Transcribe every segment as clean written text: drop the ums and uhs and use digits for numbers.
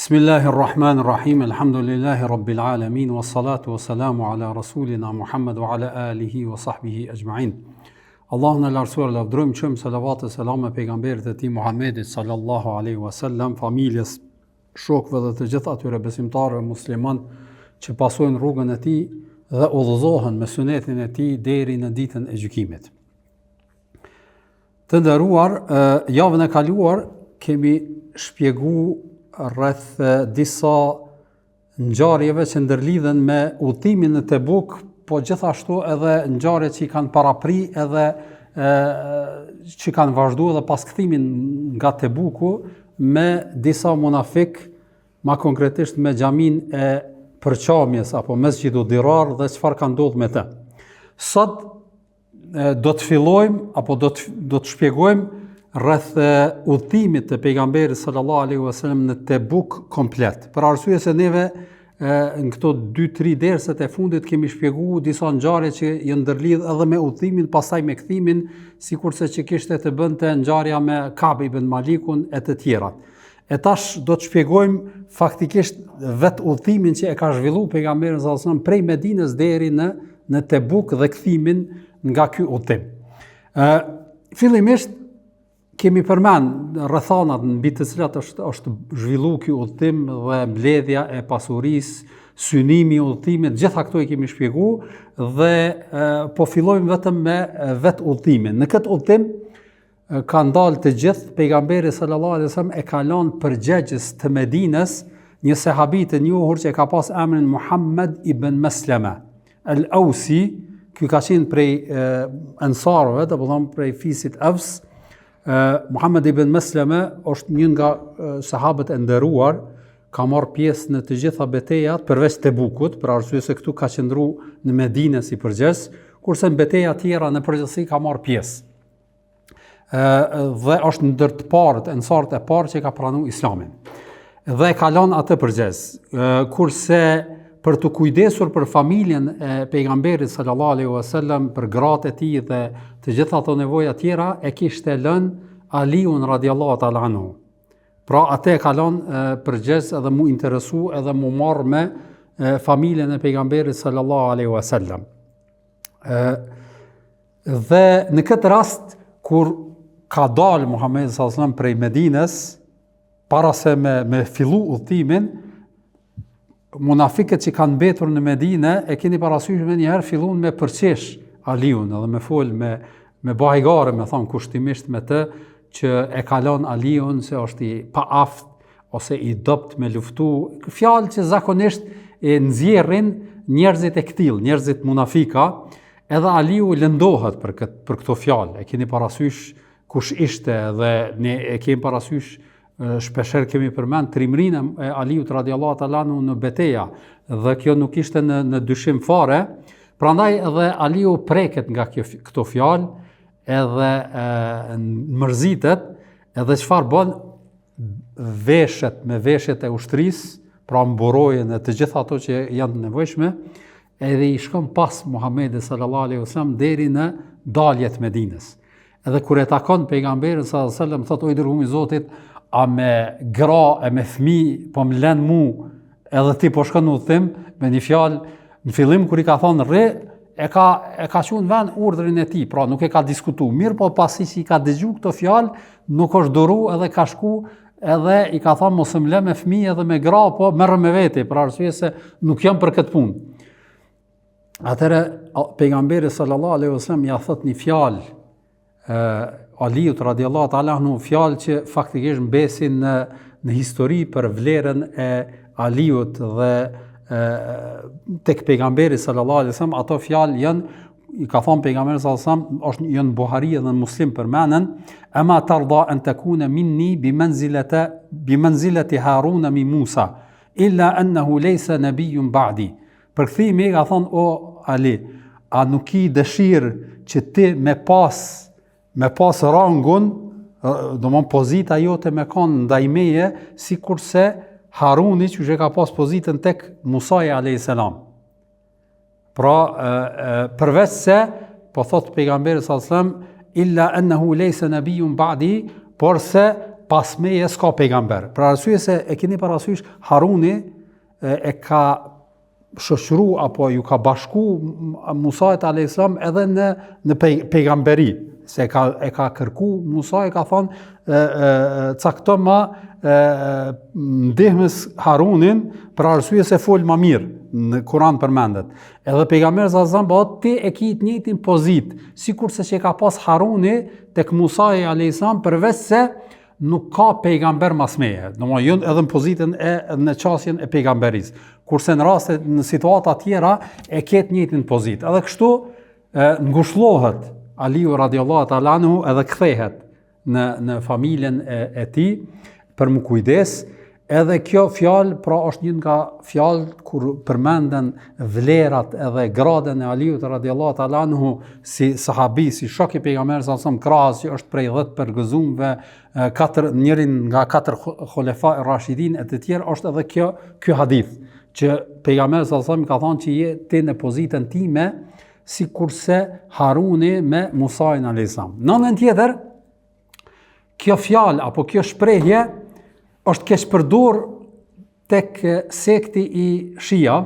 Bismillahirrahmanirrahim, alhamdulillahi rabbil alamin, wa salatu wa salamu ala rasulina Muhammad wa ala alihi wa sahbihi ajma'in. Allahun e lartësuar lavdrojmë, qëmë salavat e selam e pejgamberit e tij Muhammedit sallallahu alaihi wasallam, familjes, shokëve dhe të gjithë atyre besimtarëve musliman që pasojnë rrugën e tij dhe udhëzohen me sunetin e tij deri në ditën e gjykimit. Të nderuar, javën e kaluar kemi shpjeguar rreth disa ngjarjeve që ndërlidhen me udhëtimin në Tebuk, po gjithashtu edhe ngjarje që i kanë parapri edhe që kanë vazhduar edhe pas kthimin nga Tebuku me disa munafik, ma konkretisht me xhamin e përçamjes apo Mesgjidu Dirar dhe çfarë ka ndodhur me të. Sot do të fillojmë apo do të shpjegojmë rreth udhëtimit të pejgamberit sallallahu alaihi wasallam në Tebuk komplet. Për arsye se neve në këto 2-3 derset e fundit kemi shpjeguar disa ngjarje që janë ndërlidh edhe me udhëtimin, pastaj me kthimin, sikurse që kishte të bënte ngjarja me Ka'b ibn Malikun e të tjera. E tash do të shpjegojmë faktikisht vetë udhëtimin që e ka zhvilluar pejgamberi sallallahu alaihi wasallam prej Medinës deri në Tebuk dhe kthimin nga ky udhëtim. Fillimisht kemi përmend rrethanat mbi të cilat është zhvilluar ky udhëtim dhe mbledhja e pasurisë, synimi i udhëtimit, gjitha këto i kemi shpjeguar dhe po fillojmë vetëm me vetë udhëtimin. Në këtë udhëtim ka ndalë të gjithë, pejgamberi sallallahu alaihi wasallam e ka lënë përgjegjës të Medinës një sahabi të njohur që ka pas emrin Muhammad ibn Maslama al-Ausi, ky ka qenë prej ansarëve, do të thonë prej fisit Aws. Muhammad ibn Maslama është një nga sahabët e nderuar, ka marrë pjesë në të gjitha betejat përveç Tebukut, për arsye se këtu ka qëndruar në Medinë si përgjegjës, kurse në beteja tjera në përgjithësi ka marrë pjesë. Dhe është ndër të parët, ansarët e parë që ka pranuar Islamin. Dhe ka lënë atë përgjegjës, kurse për të kujdesur për familjen e pejgamberit sallallahu alaihi wasallam, për gratë e tij dhe të gjitha ato nevoja tjera, e kishte lënë Aliun radhiyallahu ta'ala anhu. Pra atë e ka lënë përgjegjës edhe mu interesu edhe mu marr me familjen e pejgamberit sallallahu alaihi wasallam. Dhe në këtë rast kur ka dalë Muhamedi sallallahu alaihi wasallam prej Medinës, para se me fillu udhëtimin, munafikët që kanë mbetur në Medinë e keni parasysh me njëherë fillun me përqesh Aliun edhe me fol me bajgare, me thonë kushtimisht me të që e kalon Aliun se është i paaft ose i dopt me luftu, fjalë që zakonisht e nxjerrin njerëzit e ktill, njerëzit munafika, edhe Aliu lëndohet për këto fjalë. E keni parasysh kush ishte dhe ne e kemi parasysh shpesher kemi përmend trimrinë e Aliut radhiyallahu ta'ala anhu në beteja dhe kjo nuk ishte në dyshim fare, prandaj edhe Aliu preket nga këto fjalë edhe mërzitet edhe çfarë bën, veshet me veshjet e ushtrisë, pra mburojën e të gjitha ato që janë të nevojshme, edhe i shkon pas Muhamedit sallallahu alaihi wasallam deri në daljet Medinës. Edhe kur e takon pejgamberin sallallahu alaihi wasallam, thotë: "O i dërguar i Zotit, a me gra e me fëmijë po më lën mu edhe ti po shkon në udhëtim?" Me një fjalë, në fillim kur i ka thonë rre, e ka qenë vend urdhrin e tij, pra nuk e ka diskutuar. Mirë, po pasi që i ka dëgjuar këto fjalë, nuk është duru edhe ka shku edhe i ka thonë mos më lë me fëmijë edhe me gra, po merr me vete, për arsye se nuk jam për këtë punë. Atëherë pejgamberi sallallahu alaihi wasallam ja thot një fjalë Aliut radhiyallahu ta'ala anhu, fjalë që faktikisht mbesin në histori për vlerën e Aliut dhe tek pejgamberi sallallahu alaihi wasallam. Ato fjalë janë, i ka thënë pejgamberi sallallahu alaihi wasallam, është janë në Buhari dhe në Muslim përmenden: "Ama tarda an takuna minni bi manzilati Harun min Musa, illa annahu laysa nabiyyun ba'di." Përkthimi ka thënë: "O Ali, a nuk i dëshirë që ti me pas rangun, do më pozita jote me kanë ndaj meje, si kurse Haruni që ka pas pozitën tek Musaja a.s. Pra, përveç se, po thot pejgamberi s.a.s. illa ennehu lejse nëbijun ba'di, por se pas meje s'ka pejgamber. Për arsye se e keni parasysh Haruni e ka shoqëru apo ju ka bashku Musait a.s. edhe në pejgamberi. Se e ka kërku Musa, e ka thonë cakto ma ndihmës Harunin për arsye se fol më mirë, në Kur'an përmendet. Edhe pejgamberi sallallahu alajhi wasallam ti e ke të njëjtin pozitë, sikurse që ka pas Haruni tek Musa a.s. përveç se nuk ka pejgamber mas meje. Domethënë edhe në pozitën në qasjen e pejgamberisë. Kurse në raste në situata tjera e ke të njëjtin pozitë. Edhe kështu ngushëllohet Aliu radiallahu ta'ala anhu edhe kthehet në familjen e tij për më kujdes. Edhe kjo fjalë pra është një nga fjalët kur përmenden vlerat edhe gradën e Aliut radiallahu ta'ala anhu si sahabi, si shok i pejgamberit sallallahu alajhi wasallam, krahas që është prej 10 përgëzuarve, njërin nga 4 kholefa rashidin e të tjerë, është edhe ky hadith që pejgamberi sallallahu alajhi wasallam ka thënë që je ti në pozitën time si kurse Haruni me Musain a.s. Në anën tjetër, kjo fjalë apo kjo shprehje është keq përdorur tek sekti i Shia,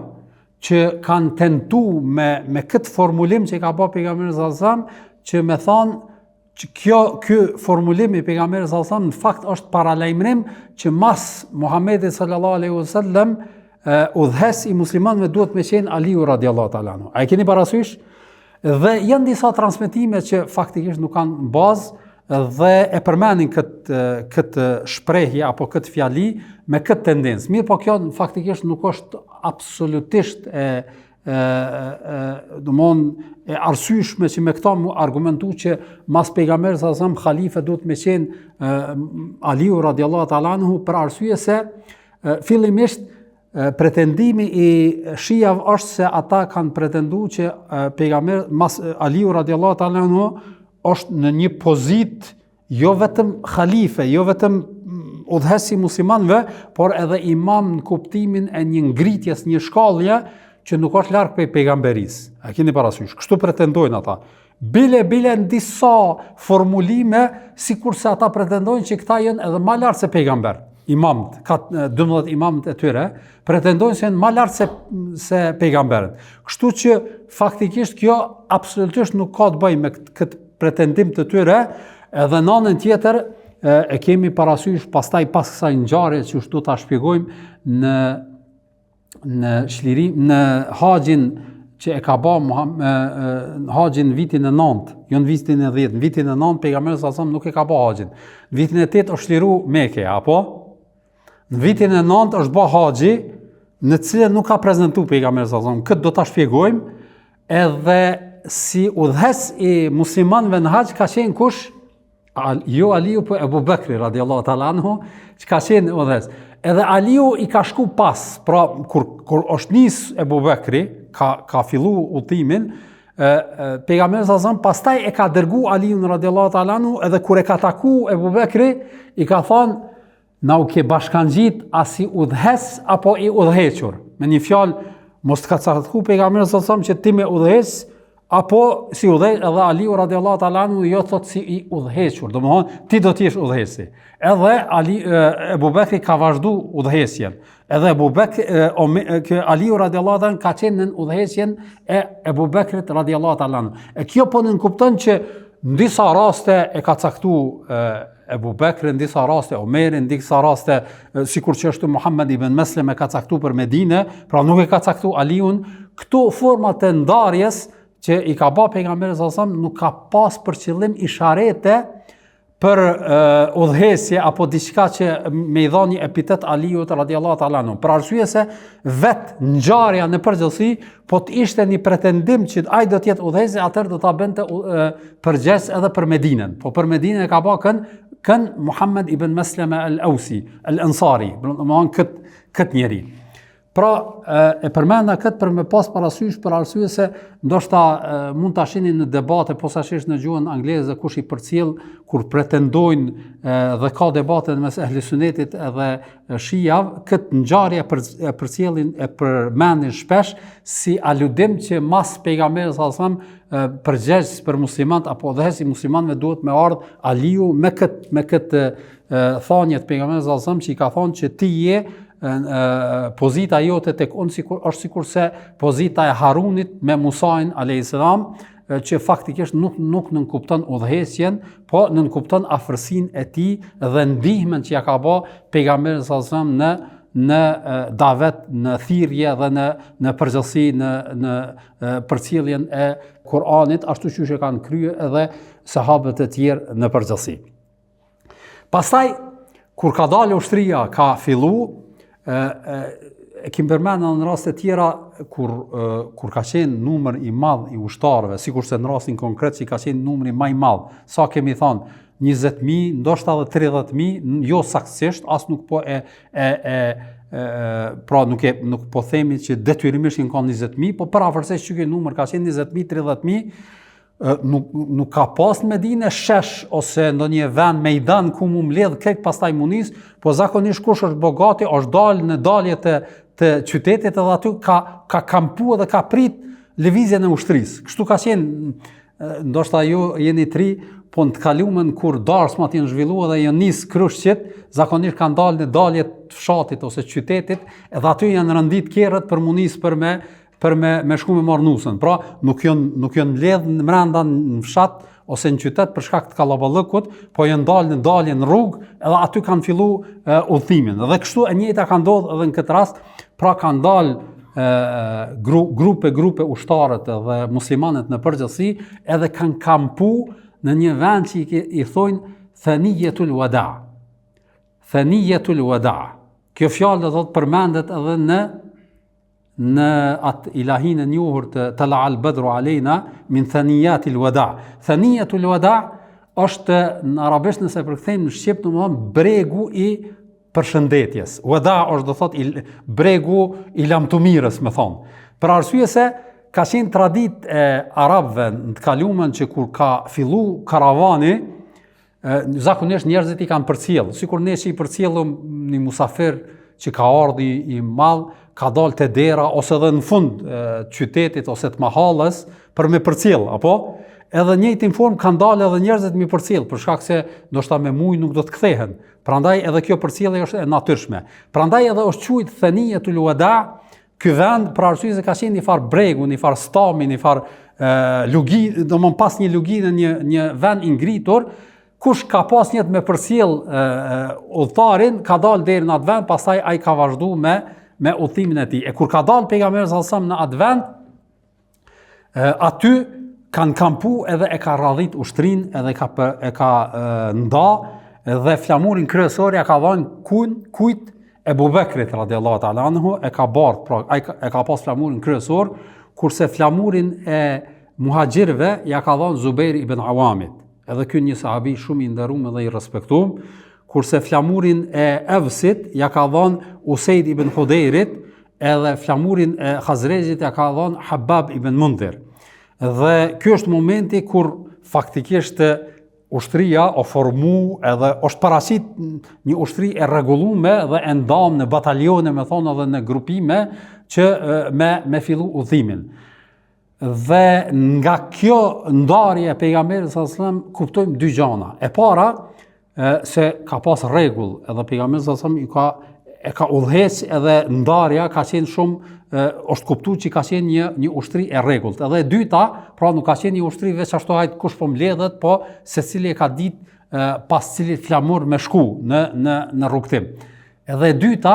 që kanë tentu me këtë formulim që ka bërë pejgamberi sallallahu alajhi wasallam, që me thonë që ky formulim i pejgamberit sallallahu alajhi wasallam në fakt është paralajmërim që mas Muhamedit sallallahu alajhi wasallam udhëhes i muslimanëve duhet me qenë Aliu radiallahu ta'ala anhu. A e keni parasysh? Dhe janë disa transmetime që faktikisht nuk kanë bazë dhe e përmenin këtë shprehje apo këtë fjali me këtë tendencë. Mirë, po kjo faktikisht nuk është absolutisht e arsyeshme që me këta mu argumentu që mas pejgamberit sallallahu alajhi wasallam khalife duhet me qenë Aliu radiallahu ta'ala anhu, për arsye se fillimisht pretendimi i Shijave është se ata kanë pretenduar që pejgamberi mas Aliu radiallahu ta'ala anhu është në një pozitë jo vetëm khalife, jo vetëm udhëhesi muslimanëve, por edhe imam në kuptimin e një ngritjes, një shkallje që nuk është larg prej pejgamberisë. A keni parasysh? Kështu pretendojnë ata. Bile në disa formulime, sikurse ata pretendojnë që këta janë edhe më lart se pejgamber. Imamët, 12 imamët e tyre, pretendojnë se janë më lart se pejgamberët. Kështu që faktikisht kjo absolutisht nuk ka të bëjë me këtë pretendim të tyre, edhe në anën tjetër e kemi parasysh pastaj pas kësaj ngjarje që do ta shpjegojmë në haxhin që e ka bërë haxhin vitin e 9, jo në vitin e 10, në vitin e 9 pejgamberi sallallahu alajhi wasallam nuk e ka bërë haxhin. Në vitin e 8 është liru Mekë, apo? Në vitin e 9 është bërë haxhi, në cilën nuk ka prezantuar pejgamberi sallallahu alajhi wasallam. Këtë do ta shpjegojmë. Edhe si udhëhes i muslimanëve në haxh ka qenë kush? Jo Aliu, po Ebu Bekri radiallahu ta'ala anhu, që ka qenë udhëhes. Edhe Aliu i ka shku pas, pra kur është nis Ebu Bekri, ka fillu udhimin, pejgamberi sallallahu alajhi wasallam pastaj e ka dërgu Aliun radiallahu ta'ala anhu, edhe kur e ka taku Ebu Bekri, i ka thonë, na u ke bashkangjit a si udhëhes apo i udhëhequr. Me një fjalë, mos të ka caktuar pejgamberi sallallahu alajhi wasallam që ti me udhëhes apo si udhëheq, edhe Aliu radiallahu ta'ala anhu jo thot si i udhëhequr. Domethënë ti do të jesh udhëhesi. Edhe Ebu Bekri ka vazhdu udhëhesjen. Edhe Aliu radiallahu ta'ala ka qenë në udhëhesjen e Ebu Bekrit radiallahu ta'ala anhu. E kjo po nënkupton që në disa raste e ka caktuar Ebu Bekri, në disa raste Omerin, në disa raste sikur që është Muhammed ibn Meslem e ka caktuar për Medine, pra nuk e ka caktuar Aliun. Këto forma të ndarjes që i ka bërë pejgamberi sallallahu alajhi wasallam nuk ka pas për qëllim isharete për udhëhesje apo diçka që me i dha një epitet Aliut radiallahu ta'ala anhu. Për arsye se vetë ngjarja në përgjithësi, po të ishte një pretendim që ai do të jetë udhëhesi, atëherë do ta bënte përgjes edhe për Medinën. Po për Medinën e ka bërë kën Muhammed ibn Meslem al-Ausi, al-Ansari, domethënë këtë njeri. Pra, e përmenda këtë për me pas parasysh për arsye se ndoshta mund ta shihni në debate posaçërisht në gjuhën angleze kush i përcjell kur pretendojnë dhe ka debate mes ehli sunetit edhe shijav, këtë ngjarje e përcjellin e përmendin shpesh si aludim që mas pejgamberit sallallahu alajhi wasallam përgjegjës për muslimanët apo dhësi muslimanëve duhet me ardh Aliu me këtë thënie të pejgamberit sallallahu alajhi wasallam që i ka thonë që ti je pozita jote tek unë është sikurse pozita e Harunit me Musain alayhis salam, që faktikisht nuk nënkupton udhëhesjen, po nënkupton afërsinë e tij dhe ndihmën që ja ka bë pejgamberi sallallahu alajhi wasallam në davet, në thirrje dhe në përgjithësi në përcjelljen e Kur'anit, ashtu siç e kanë kryer edhe sahabët e tjerë në përgjithësi. Pastaj kur ka dalë ushtria, ka fillu e kim përmendur në raste tjera kur ka qenë numër i madh i ushtarëve, sikurse në rastin konkret që ka qenë numri më i madh, sa kemi thënë 20.000, ndoshta edhe 30.000, jo saktësisht, as nuk po pra nuk po themi që detyrimisht kanë 20.000, po paravorësisht që ky numër ka qenë 20.000, 30.000, nuk ka pas në Medinë shesh ose ndonjë vend mejdan ku mu mbledh këtë pastaj munis, po zakonisht kush është bogati është dalë në dalje të qytetit edhe aty ka kampu dhe ka prit lëvizjen e ushtrisë. Kështu ka qenë, ndoshta ju jeni tri, po në të kaluamën kur darsmat janë zhvilluar dhe janë nis kryshqit, zakonisht kanë dalë në dalje të fshatit ose qytetit, edhe aty janë rëndit kerrët për munis për me shku me marrë nusën. Pra, nuk janë mbledh në brenda në fshat ose në qytet për shkak të kallaballëkut, po janë dalë në dalje në rrugë, edhe aty kanë fillu udhimin. Dhe kështu e njëjta ka ndodhur edhe në këtë rast, pra kanë dalë grupe ushtarët dhe muslimanët në përgjithësi, edhe kanë kampu në një vend që i thojnë Thaniyatul Wada. Thaniyatul Wada. Kjo fjalë do të përmendet edhe në atë ilahin e njohur të Tala al-Badru alejna min Thaniyatil Wada. Thaniyatul Wada është në arabisht nëse përkthejmë në shqip domethënë bregu i përshëndetjes. Wada është do thot bregu i lamtumirës, më thonë. Për arsye se ka qenë traditë e arabëve në të kaluamën që kur ka fillu karavani, zakonisht njerëzit i kanë përcjell, sikur ne që i përcjellëm një musafir që ka ardhi i madh, ka dalë te dera ose edhe në fund qytetit ose të mahallës për me përcjell, apo edhe njëjtin formë kanë dalë edhe njerëzit me përcjell, për shkak se ndoshta me mujë nuk do të kthehen. Prandaj edhe kjo përcjellje është e natyrshme. Prandaj edhe është quajtur Thaniyatul Wada, ky vend për arsye se ka qenë një far bregu, një far stami, një far lugi, domthon pas një lugi në një vend i ngritur, kush ka pas njët me përcjell udhëtarin, ka dalë deri në atë vend, pastaj ai ka vazhduar me udhimin e tij. E kur ka dalë pejgamberi sallallahu alajhi wasallam në atë vend, aty kanë kampu edhe e ka radhit ushtrin, edhe e ka nda, dhe flamurin kryesor ja ka dhënë kujt Ebu Bekrit radiallahu ta'ala anhu, e ka bardh, pra e ka pas flamurin kryesor, kurse flamurin e muhaxhirëve ja ka dhënë Zubair ibn Awamit. Edhe ky një sahabi shumë i nderuar dhe i respektuar, kurse flamurin e Evsit ja ka dhënë Usaid ibn Hudairit, edhe flamurin e Khazrejit ja ka dhënë Habab ibn Mundhir. Dhe ky është momenti kur faktikisht ushtria o formu edhe është parasit një ushtri e rregulluar dhe e ndam në batalione, me thonë edhe në grupime që me fillu udhimin. Dhe nga kjo ndarje e pejgamberit sallallahu alajhi wasallam kuptojmë dy gjëra. E para se ka pas rregull, edhe pejgamberi sallallahu alajhi wasallam e ka udhëheq edhe ndarja ka qenë shumë është kuptuar që ka qenë një ushtri e rregullt. Edhe e dyta, pra nuk ka qenë një ushtri veç ashtu hajt kush po mbledhet, po secili e ka ditë pas cilit flamur me shku në rrugtim. Edhe e dyta,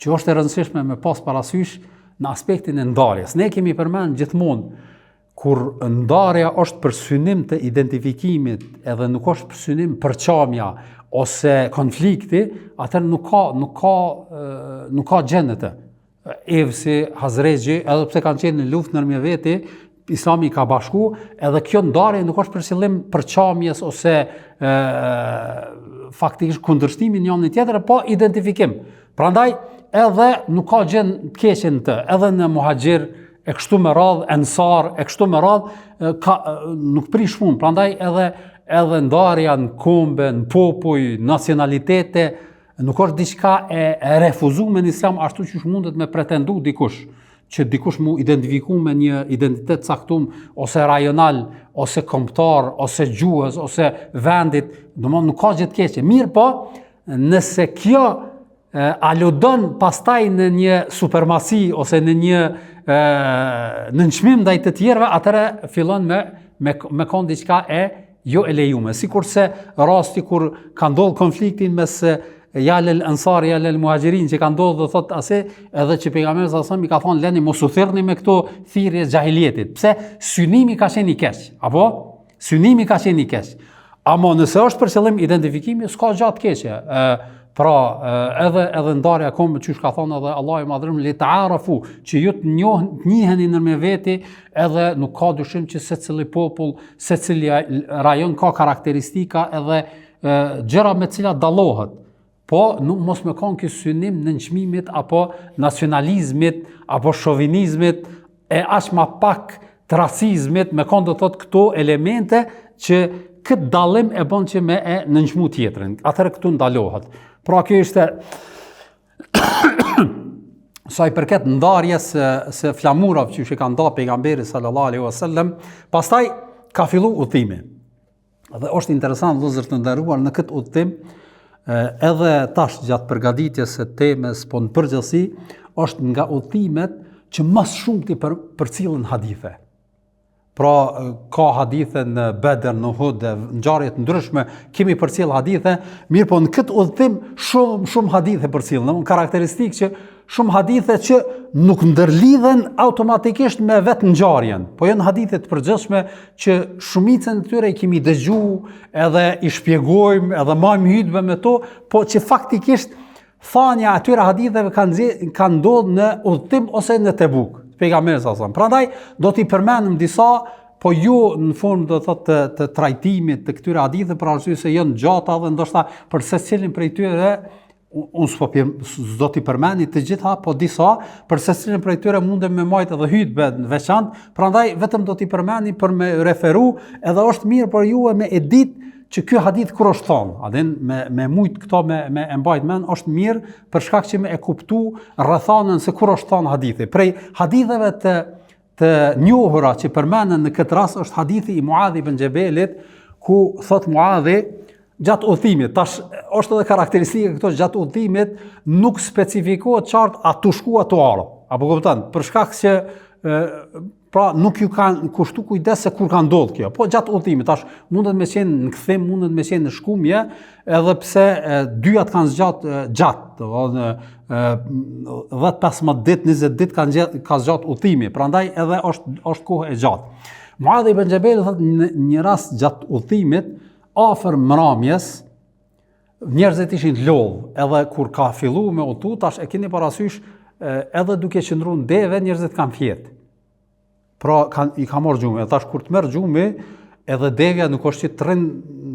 që është e rëndësishme me pas parasysh në aspektin e ndarjes. Ne kemi përmend gjithmonë kur ndarja është për synim të identifikimit, edhe nuk është për synim përçamja ose konflikti, atëherë nuk ka gjendete. Evsi, Hazrexhi, edhe pse kanë qenë në luftë ndërmjet veti, Islami ka bashku, edhe kjo ndarje nuk është për qëllim përçamjes ose faktikisht kundërshtimi njëri tjetrit, po identifikim. Prandaj edhe nuk ka gjë të keqe në të, edhe në muhaxhir e kështu me radhë, ensar e kështu me radhë, nuk prish punë. Prandaj edhe ndarja në kombe, në popuj, nacionalitete, nuk është diçka e refuzuar në Islam ashtu që mundet me pretendu dikush, që dikush mu identifiku me një identitet caktum, ose rajonal, ose kombëtar, ose gjuhës, ose vendit, domethënë nuk ka gjë të keqe. Mirë po, nëse kjo aludon pastaj në një supermasi ose në një nënçmim ndaj të tjerëve, atëherë fillon me kon diçka e jo e lejuar. Sikurse rasti kur ka ndodhur konfliktin mes jalel ansar, jalel muhaxhirin, që ka ndodhur, do thot ase edhe që pejgamberi sallallahu alajhi wasallam i ka thonë leni mos u thirrni me këto thirrje xahilietit. Pse? Synimi ka qenë i keq, apo? Synimi ka qenë i keq. Ama nëse është për qëllim identifikimi, s'ka gjatë keqe. Pra, edhe ndarja kombë, që ka thonë edhe Allahu i Madhërim, li ta'arafu, që ju të njiheni në veti, edhe nuk ka dyshim që secili popull, secili rajon ka karakteristika edhe gjëra me cilat dallohet. Po, mos me kanë ky synim në nënçmimit apo nacionalizmit apo shovinizmit e aq ma pak të racizmit, me kanë do thot këto elemente që këtë dallim e bën që me e nënçmu tjetrin. Atëherë këtu ndalohet. Pra kjo ishte sa i përket ndarjes se flamurave që ka ndarë pejgamberi sallallahu alaihi wasallam, pastaj ka fillu udhimi. Dhe është interesant vëllezër të nderuar në këtë udhim, edhe tash gjatë përgatitjes së temës, po në përgjithësi, është nga udhimet që më shumë ti përcillen hadithe. Pra, ka hadithe në Bedr, në Uhud, në ngjarje të ndryshme, kemi përcjell hadithe, mirë po në këtë udhim shumë hadithe përcillen, në karakteristikë që shumë hadithe që nuk ndërlidhen automatikisht me vetë ngjarjen, po janë hadithe të përgjithshme që shumicën e tyre i kemi dëgjuar, edhe i shpjegojmë, edhe marrim hutbe me to, po që faktikisht thania atyre haditheve kanë ndodhur në udhim ose në Tebuk. Pejgamberi sallallahu alajhi wasallam. Prandaj do t'i përmendëm disa, po ju në formë do thotë të trajtimit të këtyre hadithe, për arsye se janë gjata dhe ndoshta për secilin prej tyre unë s'do t'i përmeni të gjitha, po disa, për secilin prej tyre mundem me majt edhe hutbe në veçantë, prandaj vetëm do t'i përmeni për me referu, edhe është mirë për ju me e ditë që ky hadith kur është thonë, adin me mujt këto me e mbajt men, është mirë për shkak që me e kuptu rrethanën se kur është thonë hadithi. Prej haditheve të njohura që përmenden në këtë rast është hadithi i Muadhi ibn Xhebelit, ku thot Muadhi gjatë udhimit, tash është edhe karakteristika këto gjatë udhimit nuk specifikohet qartë a tu shku a tu ardh. Apo kupton? Për shkak se pra nuk ju kanë kushtu kujdes se kur ka ndodhur kjo. Po gjatë udhimit, tash mundet me qenë në kthim, mundet me qenë në shkumje, edhe pse dyjat kanë gjatë, do 10-15 ditë, 20 ditë ka zgjat udhimi. Prandaj edhe është kohë e gjatë. Muadhi ibn Xhebeli thotë në një rast gjatë udhimit, afër mramjes, njerëzit ishin lodh, edhe kur ka filluar me udhtu, tash e keni parasysh, edhe duke qëndruar në deve, njerëzit kanë fjet. Pra i ka marrë gjumi, tash kur të merr gjumi, edhe devja nuk është që të rrin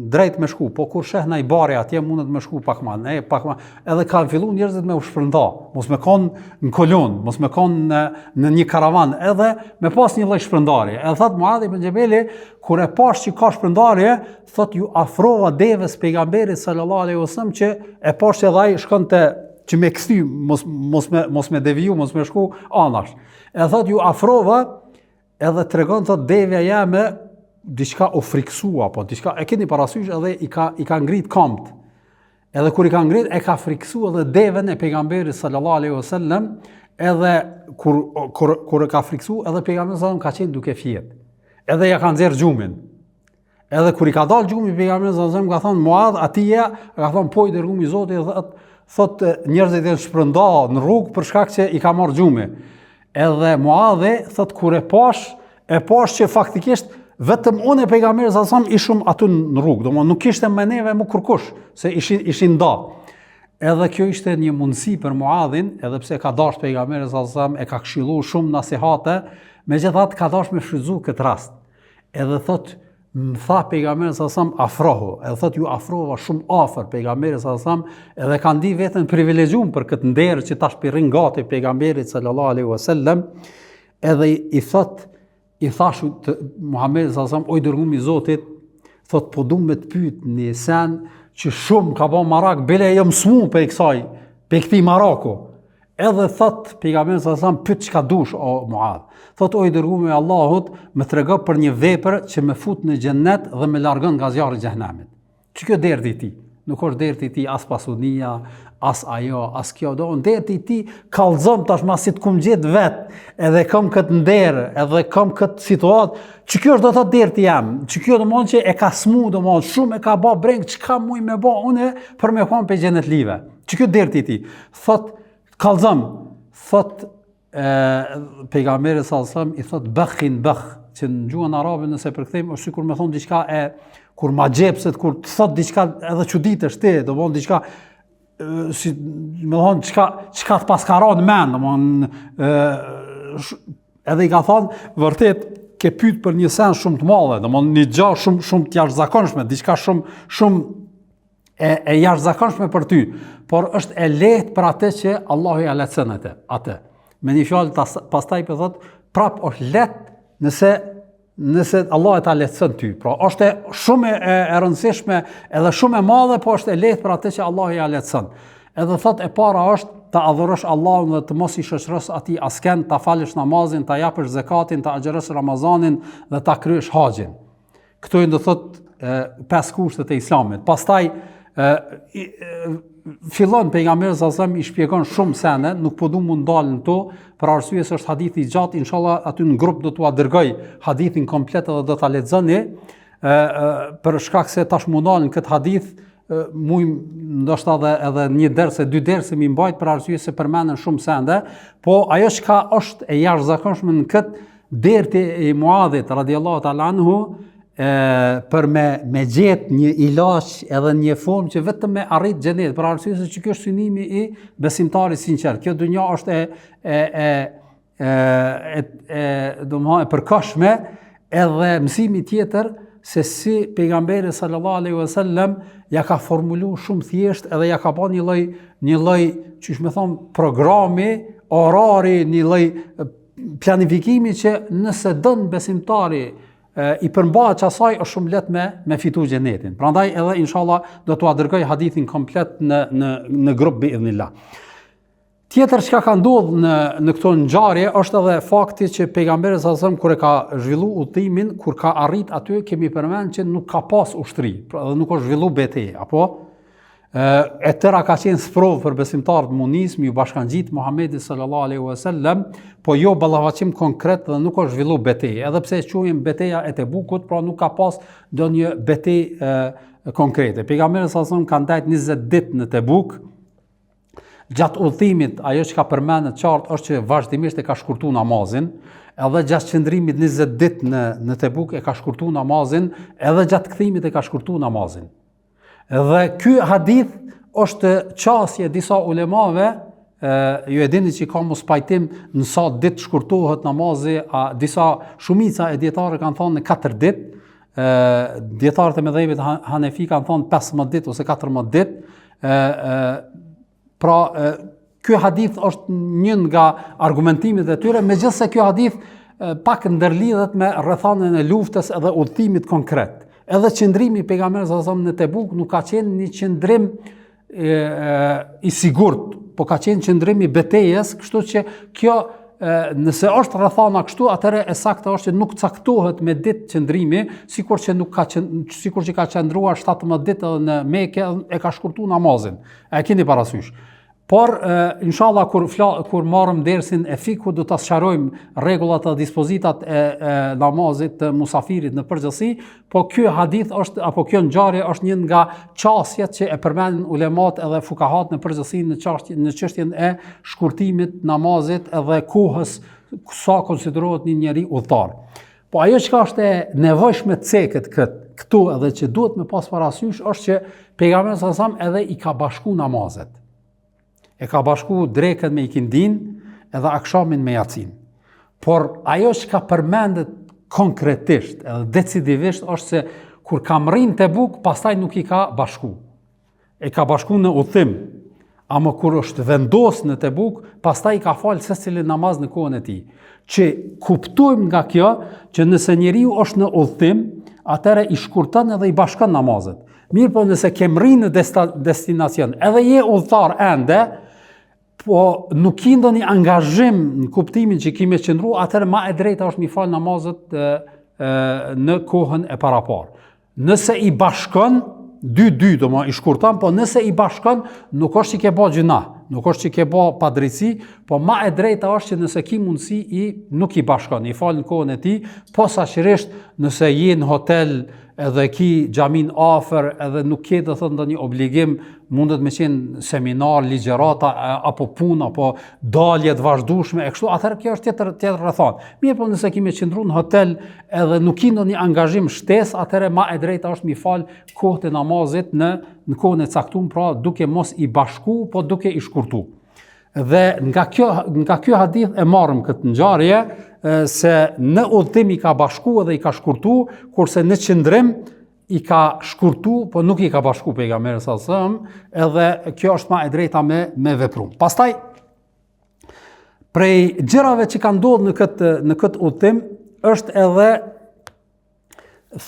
drejt me shku, po kur sheh ndaj bari atje mundet me shku pak më, edhe kanë filluar njerëzit me u shpërnda, mos me kon në kolon, mos me kon në një karavan, edhe me pas një lloj shpërndarje. Edhe thot Muadhi ibn Xhebeli, kur e pash që ka shpërndarje, thot ju afrova devës pejgamberit sallallahu alaihi wasallam që e pash që ai shkonte që me kthy, mos me deviju, mos me shku anash. Edhe thot ju afrova, edhe tregon thot devja jame diçka u friksua, po diçka e keni parasysh edhe i ka ngrit këmbët. Edhe kur i ka ngrit e ka friksua edhe devën e pejgamberit sallallahu alaihi wasallam, edhe kur e ka friksua edhe pejgamberi sallallahu ka qenë duke fjet. Edhe ja ka nxjerr gjumin. Edhe kur i ka dal gjumi pejgamberi sallallahu ka thonë Muadh atije, ka thonë po i dërguar i Zotit, thot njerëzit janë shpërnda në rrugë për shkak se i ka marrë gjumi. Edhe Muadhi thot kur e pash që faktikisht vetëm unë e pejgamberit sallallahu alajhi wasallam ishim aty në rrugë, domethënë nuk kishte me neve më kurkush, se ishin nda. Edhe kjo ishte një mundësi për Muadhin, edhe pse ka dashur pejgamberi sallallahu alajhi wasallam, e ka këshilluar shumë nasihate, megjithatë ka dashur me shfrytëzu këtë rast. Edhe thot më tha pejgamberi sallallahu afrohu, edhe thot ju afrohova shumë afër pejgamberit sallallahu edhe ka ndi veten privilegjuar për këtë nder që tash pirrin gati pejgamberit sallallahu alaihi wasallam, edhe i thash Muhamedit sallallahu o i dërguar i Zotit, thot po du me të pyet një sen që shumë ka bën marak, bile jam smu për kësaj, për këtij maraku. Edhe thot pejgamberi sallallahu pyet çka dush o Muadh. Thot o i dërguar i Allahut, më trego për një vepër që më fut në xhennet dhe më largon nga zjarri i xhenemit. Që kjo derdi i tij, nuk është derdi i tij as pasunia, as ajo, as kjo, do derdi i tij kallzon tash masi të kum gjet vet, edhe kam këtë nder, edhe kam këtë situatë, që kjo është do të thotë derdi jam. Që kjo domthonjë që e ka smu, domthonjë shumë e ka bë breng, çka muj me bë unë për me kon pe xhenet live. Që kjo derdi i tij. Thot kallzon, thot pejgamberi sallallahu i thot bakhin bakh, që në gjuhën arabe nëse përkthejmë është sikur me thon diçka e kur ma xhepset, kur të thot diçka edhe çuditësh ti, domthon diçka si më thon çka të paskaron mend, domthon edhe i ka thonë vërtet ke pyet për një sen shumë të madhe, domthon një gjë shumë të jashtëzakonshme, diçka shumë e jashtëzakonshme për ty, por është e lehtë për atë që Allahu ja lehtëson atë. Me një fjalë pastaj po thot, prap është lehtë nëse Allah e ta lehtëson ty. Pra është shumë e rëndësishme edhe shumë e madhe, po është e lehtë për atë që Allah ja lehtëson. Edhe thot e para është ta adhurosh Allahun dhe të mos i shoqërosh atij askën, ta falësh namazin, ta japësh zakatin, ta agjërosh Ramazanin dhe ta kryesh haxhin. Këto do thot 5 kushtet e Islamit. Pastaj fillon pejgamberi sallallahu i shpjegon shumë sene, nuk po du mund dalë në to, për arsye se është hadithi i gjatë, inshallah aty në grup do t'ua dërgoj hadithin komplet edhe do ta lexoni, për shkak se tash mund dalë në këtë hadith, ndoshta edhe një ders e 2 derse mi mbajt për arsye se përmenden shumë sende, po ajo çka është e jashtëzakonshme në këtë derti i Muadhit radhiyallahu ta'ala anhu, për me gjetë një ilaç edhe një formë që vetëm me arrit xhenet, për arsye se që kjo është synimi i besimtarit sinqert. Kjo dunja është domethënë e përkohshme, edhe mësimi tjetër se si pejgamberi sallallahu alaihi wasallam ja ka formuluar shumë thjesht edhe ja ka bën një lloj çish më thon programi, orari, një lloj planifikimi që nëse don besimtari i përmbahet asaj është shumë lehtë me fitu xhenetin. Prandaj edhe inshallah do t'ua dërgoj hadithin komplet në grup biidhnillah. Tjetër çka ka ndodhur në këto ngjarje është edhe fakti që pejgamberi sallallahu alajhi wasallam kur e ka zhvilluar udhimin, kur ka arrit aty, kemi përmend që nuk ka pas ushtri, pra dhe nuk ka zhvilluar betejë, apo e tëra ka qenë sprovë për besimtarët munis, ju bashkangjit Muhamedi sallallahu alaihi wasallam, po jo ballafaqim konkret dhe nuk është zhvilluar betejë. Edhe pse e quajmë beteja e Tebukut, pra nuk ka pas ndonjë betejë konkrete. Pejgamberi sallallahu alaihi wasallam ka ndajt 20 ditë në Tebuk. Gjatë udhimit, ajo që ka përmendet qartë është që vazhdimisht e ka shkurtuar namazin, edhe gjatë qëndrimit 20 ditë në Tebuk e ka shkurtuar namazin, edhe gjatë kthimit e ka shkurtuar namazin. Dhe ky hadith është qasje disa ulemave, ju e dini që ka mos pajtim në sa ditë shkurtohet namazi, shumica e dietarëve kanë thënë në 4 ditë, dietarët e mëdhëvit Hanefi kanë thënë 15 ditë ose 14 ditë. Pra, ky hadith është një nga argumentimet e tyre, megjithëse ky hadith pak ndërlidhet me rrethanën e luftës edhe udhëtimit konkret. Edhe qëndrimi i pejgamberit sallallahu alajhi wasallam në Tebuk nuk ka qenë një qëndrim i sigurt, po ka qenë qëndrim i betejës, kështu që kjo nëse është rrethana kështu, atëherë e saktë është që nuk caktohet me ditë qëndrimi, sikur që ka qëndruar 17 ditë edhe në Mekë e ka shkurtuar namazin. E keni parasysh. Por inshallah kur marrëm dersin e fikut do ta sqarojmë rregullat dhe dispozitat e namazit të musafirit në përgjithësi, po ky hadith është apo kjo ngjarje është një nga çësjet që e përmendin ulemat edhe fukahat në përgjithësi në çështjen e shkurtimit namazit edhe kohës sa konsiderohet një njeri udhëtar. Po ajo që është e nevojshme të ceket këtu edhe që duhet me pas parasysh është që pejgamberi sallallahu alajhi wasallam edhe i ka bashku namazet. E ka bashku drekën me ikindin edhe akshamin me yacin. Por ajo që ka përmendet konkretisht edhe decidivisht është se kur ka rrinë Tebuk, pastaj nuk i ka bashku. E ka bashku në udhim, ama kur është vendos në Tebuk, pastaj i ka falë secili namaz në kohën e tij. Që kuptojmë nga kjo që nëse njeriu është në udhim, atëherë i shkurton edhe i bashkon namazet. Mirë po nëse ke rrinë në destinacion, edhe je udhëtar ende, po nuk i ndonjë angazhim në kuptimin që kime qëndru, atëherë ma e drejta është mi falë namazet në kohën e paraparë. Nëse i bashkon, dy do më i shkurton, po nëse i bashkon, nuk është që ke bo gjuna, nuk është që ke bo padrejtësi, po ma e drejta është që nëse ki mundësi nuk i bashkon, i falë në kohën e ti, posaçërisht nëse je në hotel edhe ki xhamin afër, edhe nuk ke të thotë ndonjë obligim, mundet me qenë seminar, ligjërata apo punë apo dalje të vazhdueshme e kështu, atëherë kjo është tjetër rrethon. Mirë, po nëse kemi qëndruar në hotel edhe nuk ka ndonjë angazhim shtesë, atëherë ma e drejta është mi fal kohët e namazit në kohën e caktuar, pra duke mos i bashku, po duke i shkurtu. Dhe nga kjo hadith e marrëm këtë ngjarje se në udhtim i ka bashku edhe i ka shkurtu, kurse në qëndrim i ka shkurtu, po nuk i ka bashku pejgamberi sallallahu alajhi wasallam, edhe kjo është ma e drejta me veprum. Pastaj prej gjërave që kanë ndodhur në këtë udhtim është edhe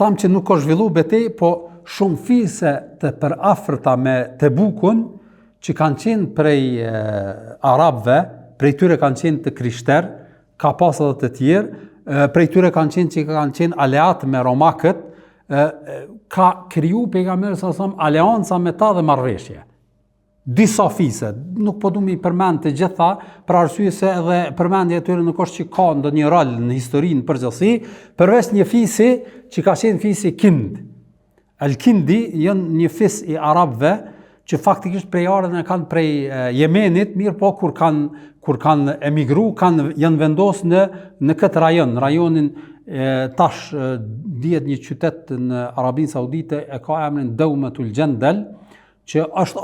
thamë që nuk ka zhvillu betejë, po shumë fise të përafërta me Tebukun që kanë qenë prej arabëve, prej tyre kanë qenë të krishter, ka pas edhe të tjerë, prej tyre kanë qenë aleat me romakët, ka kriju pejgamberi sallallahu alajhi wasallam aleanca me ta dhe marrëveshje. Disa fise, nuk po du mi përmend të gjitha, për arsye se edhe përmendja e tyre nuk është që ka ndonjë rol në historinë përgjithësi, përveç një fisi që ka qenë fisi Kind. Al-Kindi janë një fis i arabëve që faktikisht prej arën e kanë prej Jemenit, mirë po kur kanë emigru, janë vendos në këtë rajonin tash dihet një qytet në Arabinë Saudite e ka emrin Daumatul Jandal, që është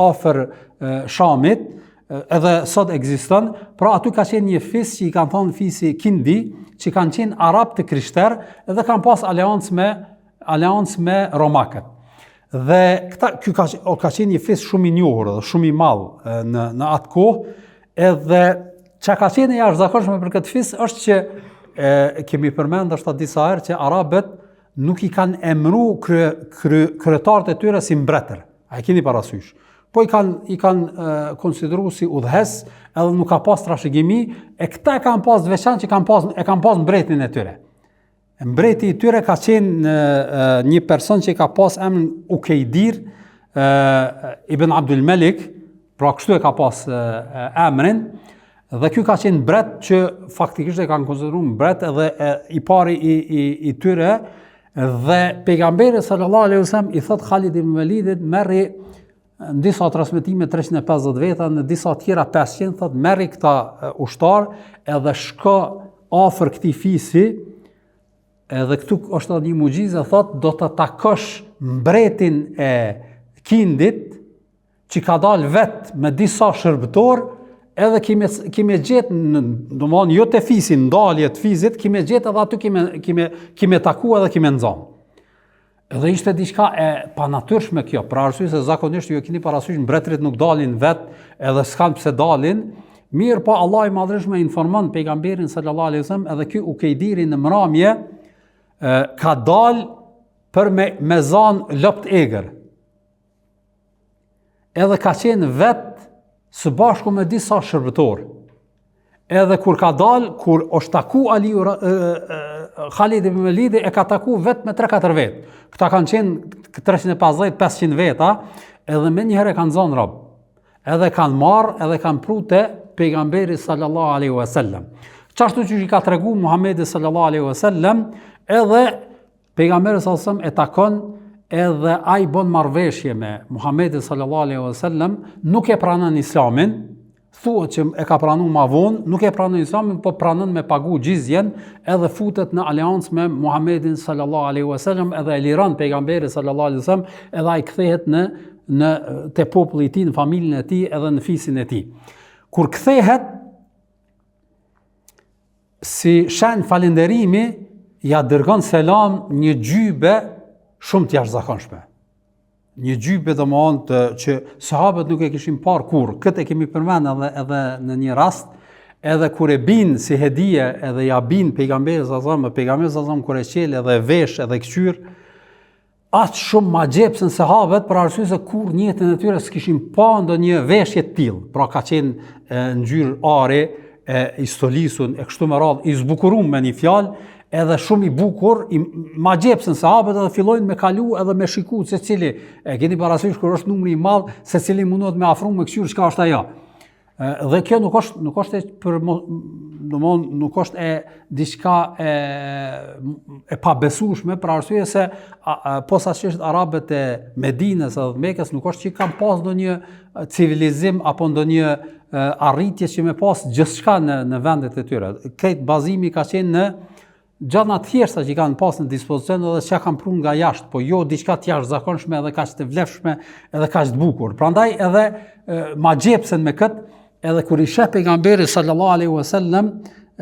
afër Shamit, edhe sot ekziston, pra aty ka qenë një fis që i kanë thonë fisi Kindi, që kanë qenë arab të krishter, edhe kanë pas aleancë me romakët. Dhe ky ka qenë një fis shumë i njohur dhe shumë i madh në atë kohë, edhe çka ka qenë e jashtëzakonshme për këtë fis është që kemi përmendur ashtu disa herë që arabët nuk i kanë emru kryetarët e tyre si mbretër. A e keni parasysh? Po i kanë konsideruar si udhëhes, edhe nuk ka pas trashëgimi, e këta e kanë pas veçantë që kanë pas mbretin e tyre. Mbreti i tyre ka qenë një person që ka pas emrin Ukejdir ibn Abdul Malik, pra kështu e ka pas emrin, dhe ky ka qenë mbret që faktikisht e kanë konsideruar mbret edhe i pari i tyre, dhe pejgamberi sallallahu alaihi wasallam i thot Khalid ibn Walidit, merri në disa transmetime 350 veta, në disa tjera 500, thot merri këta ushtar edhe shko afër këtij fisi. Edhe këtu është një mugjizë, thot, do të takosh mbretin e Kindit, që ka dalë vetë me disa shërbëtor, edhe kime gjetë, domthonjë jo të fisin, ndalje të fizit, kime gjetë edhe aty kime taku edhe kime nxanë. Edhe ishte diçka e panatyrshme kjo, për arsye se zakonisht ju e keni parasysh mbretërit nuk dalin vetë, edhe s'kan pse dalin. Mirë, po Allah i madhreshme informon pejgamberin sallallahu alaihi wasallam, edhe ky Ukejdiri në mramje ka dalë për me zanë lopt egër. Edhe ka qenë vetë së bashku me disa shërbëtor. Edhe kur ka dalë, kur është taku Aliu Khalid ibn Walidi, e ka taku vetë me 3-4 vetë. Këta kanë qenë 350-500 veta, edhe me njëherë kanë zonë robë. Edhe kanë marë, edhe kanë prute pejgamberi sallallahu alaihi wasallam. Qashtu që i ka tregu Muhamedi sallallahu alaihi wasallam, edhe pejgamberi sallallahu alaihi wasallam e takon, edhe ai bën marrëveshje me Muhamedit sallallahu alaihi wasallam, nuk e pranon Islamin, thuhet që e ka pranuar më vonë, nuk e pranon Islamin, po pranon me pagu gjizjen, edhe futet në aleancë me Muhamedin sallallahu alaihi wasallam, edhe e liron pejgamberin sallallahu alaihi wasallam, edhe ai kthehet në te populli i tij, në familjen e tij, edhe në fisin e tij. Kur kthehet, si shenjë falënderimi, ja dërgon selam një gjybe shumë të jashtëzakonshme. Një gjybe që sahabët nuk e kishin parë kurrë. Këtë e kemi përmendur edhe në një rast, edhe kur e bin si hedije, edhe ja bin pejgamberit sallallahu kur e qel edhe vesh edhe kqyr, atë shumë ma gjepsën sahabët për arsye se kur në jetën e tyre s'kishin pa ndonjë veshje të tillë. Pra ka qenë ngjyrë are, i stolisur, e kështu me radhë, i zbukuruar me një fjalë, edhe shumë i bukur, ma gjepsën sahabët edhe fillojnë me kalu edhe me shiku se cili, e keni parasysh kur është numri i madh, se cili mundohet me afru me kqyr çka është ajo. Dhe kjo nuk është nuk është e diçka e pabesueshme për arsye se posaçërisht arabët e Medinës edhe Mekës nuk është që kanë pas ndonjë civilizim apo ndonjë arritje që me pas gjithçka në vendet e tyre. Këtë bazimi ka qenë në gjana të thjeshta që kanë pas në dispozicion edhe që kanë prunë nga jashtë, po jo diçka të jashtëzakonshme edhe kaq të vlefshme edhe kaq të bukur. Prandaj edhe ma gjepsen me këtë. Edhe kur i sheh pejgamberi sallallahu alaihi wasallam,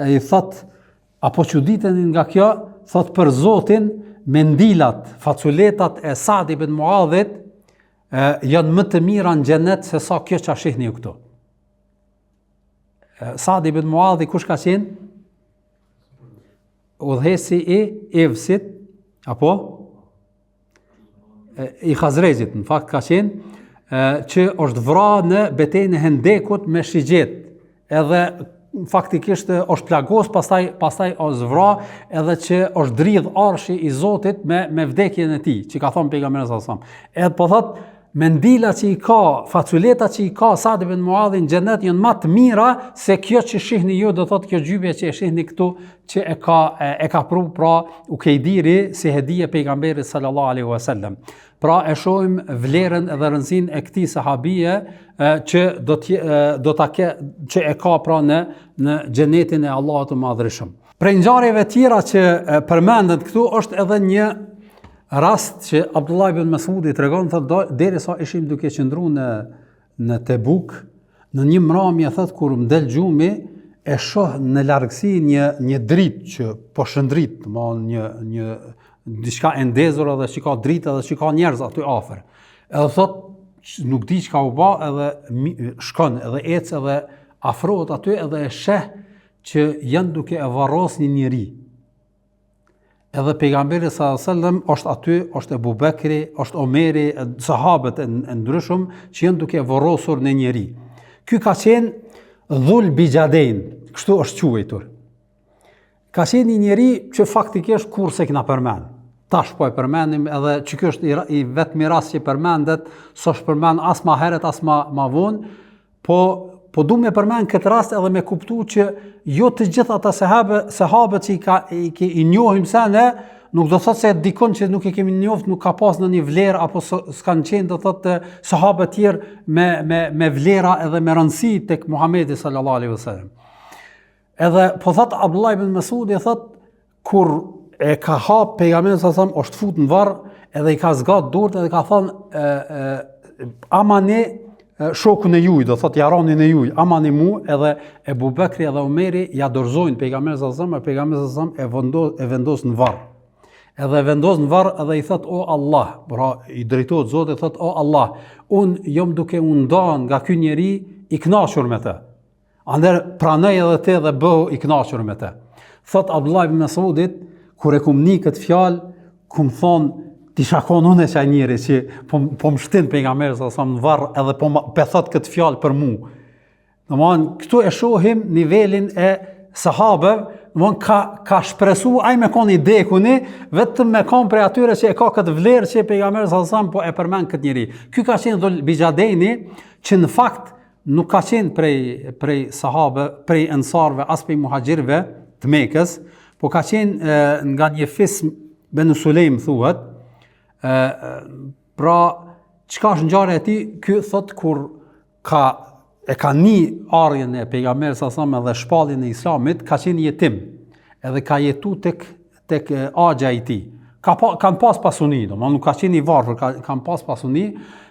i thot, apo çuditeni nga kjo, thot për Zotin, mendilat, faculetat e Sa'd ibn Muadhit janë më të mira në xhenet se sa kjo që shihni ju këtu. Sa'd ibn Muadhi kush ka qenë? Udhëhesi i Evsit, apo i Khazrejit, në fakt ka qenë që është vrarë në betejën e Hendekut me shigjet, edhe faktikisht është plagos, pastaj është vrarë, edhe që është dridh arshi i Zotit me vdekjen e tij, që ka thonë pejgamberi sallallahu alajhi wasallam. Edhe po thot, mendila që i ka, faculeta që i ka Sa'd ibn Muadhi në xhenet janë më të mira se kjo që shihni ju, do thot kjo gjybje që e shihni këtu, që e ka pru, pra u kejdiri si hedije pejgamberit sallallahu alaihi wasallam. Pra e shohim vlerën edhe rëndësinë e këtij sahabie që që e ka pra në xhenetin e Allahut të Madhërisëm. Prej ngjarjeve tjera që përmendet këtu është edhe një rast që Abdullah ibn Mas'udi tregon, thotë derisa ishim duke qëndruar në Tebuk, në një mramje thotë kur më del gjumi, e shoh në largësi një dritë që po shëndrit, një diçka e ndezur edhe që ka dritë edhe që ka njerëz aty afër. Edhe thot, nuk di çka u bë, edhe shkon edhe ec edhe afrohet aty edhe e sheh që janë duke e varros një njeri. Edhe pejgamberi sallallahu alajhi wasallam është aty, është Ebu Bekri, është Omeri, sahabët e ndryshëm që janë duke varrosur në njeri. Ky ka qenë Dhul Bijadein, kështu është quajtur. Ka qenë një njeri që faktikisht kurse kena përmend. Tash po e përmendim edhe që kjo është i vetmi rast që përmendet, s'është përmend as ma herët as ma vonë, po du me përmend këtë rast edhe me kuptu që jo të gjithë ata sahabët që i njohim sene, nuk do thotë se dikon që nuk e kemi njoft nuk ka pas në një vlerë, apo s'kanë qenë do thotë sahabët tjerë me vlera edhe me rëndësi tek Muhamedi sallallahu alaihi wasallam. Edhe po thotë Abdullah ibn Mas'udi, thotë kur e ka hap pejgamberin sallallahu alajhi wasallam, është fut në varr edhe i ka zgat durt edhe ka thonë amani shokun e juaj, do thotë jaronin e juaj, amani mu, edhe Ebu Bekri edhe Omeri ja dorëzojnë pejgamberin sallallahu alajhi wasallam, pejgamberi sallallahu alajhi wasallam e vendos në varr. Edhe vendos në varr edhe i thot o Allah, pra i drejtohet Zotit, thot o Allah, unë jom duke u ndan nga ky njeri i kënaqur me të. Andër pranoj edhe te dhe bëhu i kënaqur me të. Thot Abdullah ibn Mas'udit, kur e kum ni këtë fjalë, kum thonë, ti shakon unë e qaj njeri që po më shtin pejgamberi sallallahu alajhi wasallam në varr edhe po thot këtë fjalë për mu. Domthon këtu e shohim nivelin e sahabëve, domthon ka shpresu ai me kon i dekuni, vetëm me kon prej atyre që e ka këtë vlerë që pejgamberi sallallahu alajhi wasallam po e përmend këtë njeri. Ky ka qenë Dhul Bijadeini, që në fakt nuk ka qenë prej sahabëve, prej ensarve, as prej muhaxhirëve të Mekës, po ka qenë nga një fism Benu Sulejm thuhet. Pra, çka është ngjarja e tij? Ky thot kur e ka ni arjen e pejgamberit sallallahu alajhi wasallam dhe shpalljen e Islamit, ka qenë jetim, edhe ka jetu tek agja i tij. Kanë pas pasuni, domethënë nuk ka qenë i varfër, kanë pas pasuni,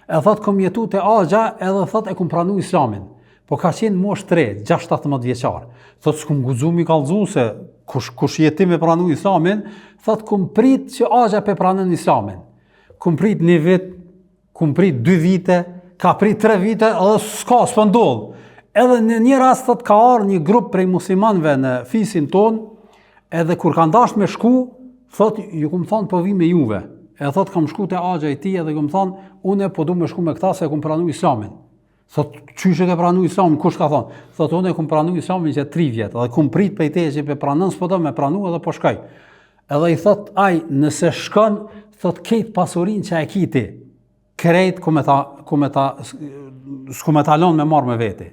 e thot kom jetu te agja edhe thot e kum pranu Islamin. po ka qenë moshë 3, 6-17 vjeçar. Thot s'kum guxu mi kallzu se kush jeti me pranu Islamin, thot kum prit që agja pe pranon Islamin. Kum prit 1 vit, kum prit 2 vite, ka prit 3 vite, edhe s'po ndodh. Edhe në një rast thot ka ardhur një grup prej muslimanëve në fisin ton, edhe kur kanë dashur me shku, thot ju kum thon po vi me juve. E thot kam shku te agja i tij edhe kum thon unë po du me shku me këta se kum pranu Islamin. Thot çysh e ke pranu Islamin, kush ka thon? Thot unë kum pranu Islamin që 3 vjet, edhe kum prit prej teje që pe pranon s'po do me pranu edhe po shkoj. Edhe i thot aj nëse shkon, thot kejt pasurinë që e kiti, krejt ku me ta lon me marr me veti.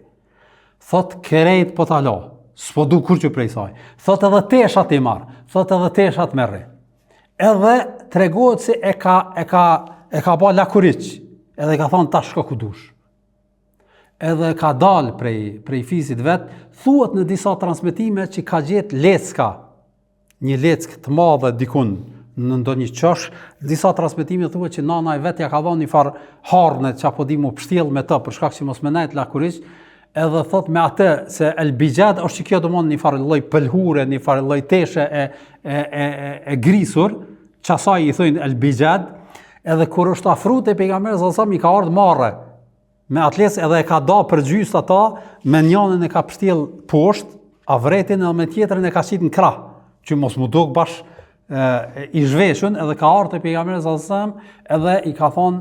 Thot krejt po ta la, s'po du kur që prej saj. Thot edhe teshat i marr, thot edhe teshat merri. Edhe tregohet se e ka ba lakuriq, edhe ka thonë ta shko ku dush. Edhe ka dal prej fisit vet, thuhet në disa transmetime që ka gjetë lecka, një leck të madhe dikun në ndonjë çosh, disa transmetime thuhet që nana e vet ja ka dhënë një far harne që apo di mu pështjell me të për shkak që mos më nejt lakuriq, edhe thot me atë se el bijad është që kjo domon një farë lloj pëlhure, një farë lloj teshe e grisur, çasaj i thonë el bijad, edhe kur është afru te pejgamberi sallallahu alajhi wasallam i ka ardhur marrë me atles edhe e ka da për gjysë ata, me njënën e ka pështjell poshtë, avretin edhe me tjetrën e ka qit në krah, që mos mu duk bash i zhveshën, edhe ka ardhur te pejgamberi sallallahu alajhi wasallam edhe i ka thonë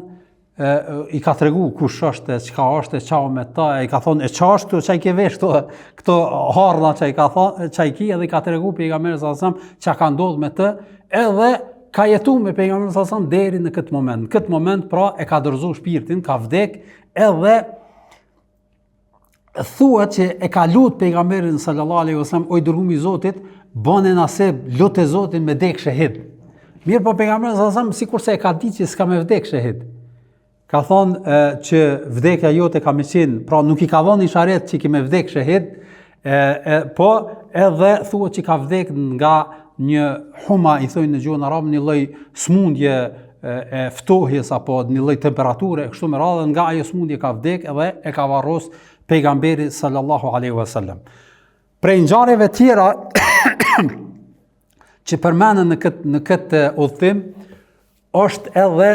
i ka tregu kush është, çka është, çao me ta, i ka thonë e çash këtu çai ke vesh këto harlla që i ka thonë, çai ki edhe i ka tregu pejgamberi sallallahu alajhi wasallam çka ka ndodhur me të, edhe ka jetu me pejgamberin sallallahu alajhi wasallam deri në këtë moment. Në këtë moment pra e ka dorëzuar shpirtin, ka vdek, edhe thuhet që e ka lut pejgamberin sallallahu alajhi wasallam o i dërguar i Zotit, bane nasib lut e Zotin me dek shahid. Mirë po pejgamberi sallallahu alajhi wasallam sikurse e ka ditë që s'ka me vdek shahid. Ka thonë që vdekja jote ka me qenë, pra nuk i ka dhënë isharet që ki me vdek shahid, po edhe thuhet që ka vdek nga një huma, i thojnë në gjuhën arabe, një lloj smundje e ftohjes apo një lloj temperature, kështu me radhë, nga ajo smundje ka vdek edhe e ka varros pejgamberi sallallahu alaihi wasallam. Prej ngjarjeve tjera që përmenden në këtë udhtim është edhe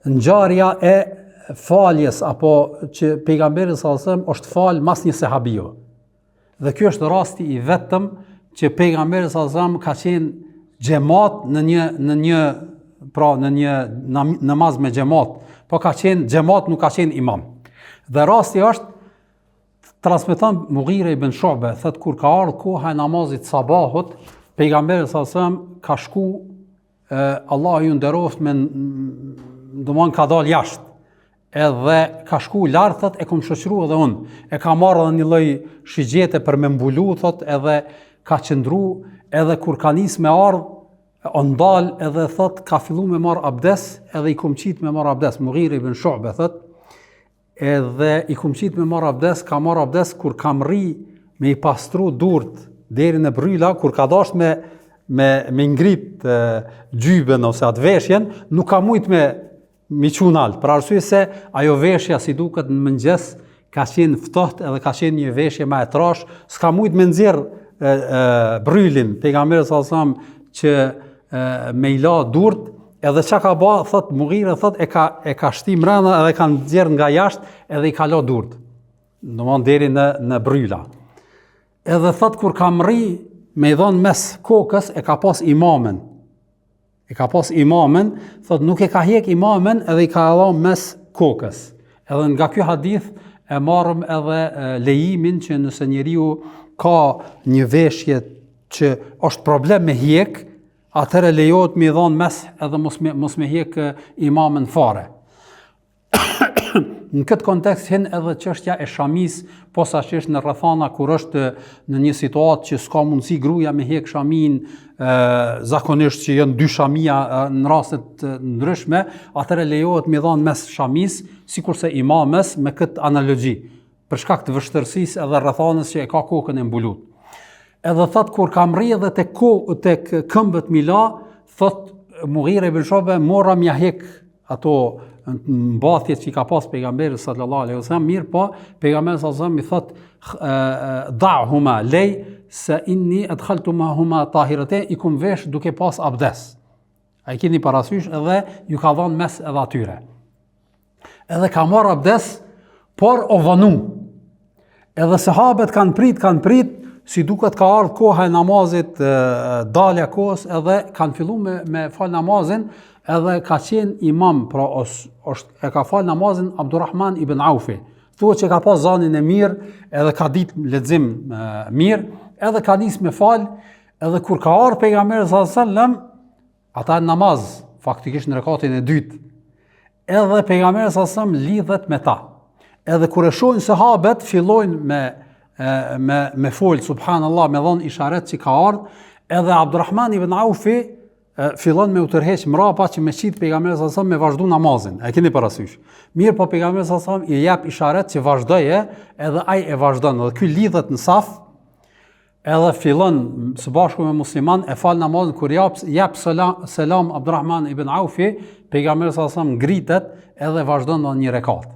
ngjarja e faljes apo që pejgamberi sallallahu alajhi wasallam është fal mas një sahabio. Dhe ky është rasti i vetëm që pejgamberi sallallahu alajhi wasallam ka qenë xhamat në një namaz me xhamat, po ka qenë xhamat, nuk ka qenë imam. Dhe rasti është transmeton Mughira ibn Shu'ba, thot kur ka ardhur koha e namazit sabahut, pejgamberi sallallahu alajhi wasallam ka shku Allahu ju nderoft me domon ka dal jashtë, edhe ka shku lart, thot e kom shoqëruar edhe unë, e ka marrë edhe një lloj shigjete për me mbulu, thot, edhe ka qëndru, edhe kur ka nis me ardh, ndal edhe thot ka fillu me marr abdes, edhe i kom qit me marr abdes, Mughira ibn Shu'ba thot, edhe i kom qit me marr abdes, ka marr abdes kur kam rri me i pastru durt deri në bryla, kur ka dash me ngrit gjyben ose atë veshjen, nuk ka mujt me qun alt, për arsye se ajo veshja si duket në mëngjes ka qenë ftohtë edhe ka qenë një veshje më e trash, s'ka mujt me nxjerr brylin pejgamberi sallallahu alajhi wasallam që me i la durt, edhe çka ka bë, thot Mughira, thot e ka shti mbrana edhe ka nxjerr nga jashtë edhe i ka la durt. Domthon deri në bryla. Edhe thot kur ka mri me i dhon mes kokës e ka pas imamen. Thot nuk e ka hjek imamen edhe i ka dhon mes kokës. Edhe nga ky hadith e marrëm edhe lejimin që nëse njeriu ka një veshje që është problem me hjek, atëherë lejohet me i dhon mes edhe mos me hjek imamen fare. Në këtë kontekst hen edhe çështja e shamis, posaçërisht në rrethana kur është në një situatë që s'ka mundësi gruaja me hjek shamin, zakonisht që janë 2 shamia në raste të ndryshme, atëherë lejohet me dhënë mes shamis, sikurse imames me këtë analogji, për shkak të vështirësisë edhe rrethanës që e ka kokën e mbulut. Edhe thot kur kam rri edhe tek këmbët mila, thot Mughira ibn Shu'ba, morra mja hek ato mbathjet që i ka pas pejgamberi sallallahu alaihi wasallam, mirë po pejgamberi sallallahu alaihi wasallam i thot da'huma lej se inni adkhaltumahuma tahiratayn, i kum vesh duke pas abdes. A i keni parasysh edhe ju ka dhënë mes edhe atyre. Edhe ka marr abdes, por o vanu. Edhe sahabët kanë prit, si duket ka ardhur koha e namazit, dalja kohës, edhe kanë filluar me fal namazin, edhe ka qenë imam, pra e ka fal namazin Abdurrahman ibn Aufi. Thuhet që ka pas zanin e mirë, edhe ka ditë lexim mirë, edhe ka nis me fal, edhe kur ka ardhur pejgamberi sallallahu alajhi wasallam, ata në namaz, faktikisht në rekatin e dytë, edhe pejgamberi sallallahu alajhi wasallam lidhet me ta. Edhe kur e shohin sahabët, fillojnë me fol subhanallahu, me dhon isharet që ka ardhur, edhe Abdurrahman ibn Aufi fillon me u tërheq mrapa që me qit pejgamberi sallallahu alajhi wasallam me vazhdu namazin. E keni parasysh. Mirë, po pejgamberi sallallahu alajhi wasallam i jep isharet që vazhdoje, edhe ai e vazhdon. Dhe ky lidhet në saf, edhe fillon së bashku me musliman e fal namazin. Kur jep selam Abdurrahman ibn Aufi, pejgamberi sallallahu alajhi wasallam ngritet edhe vazhdon në një rekat.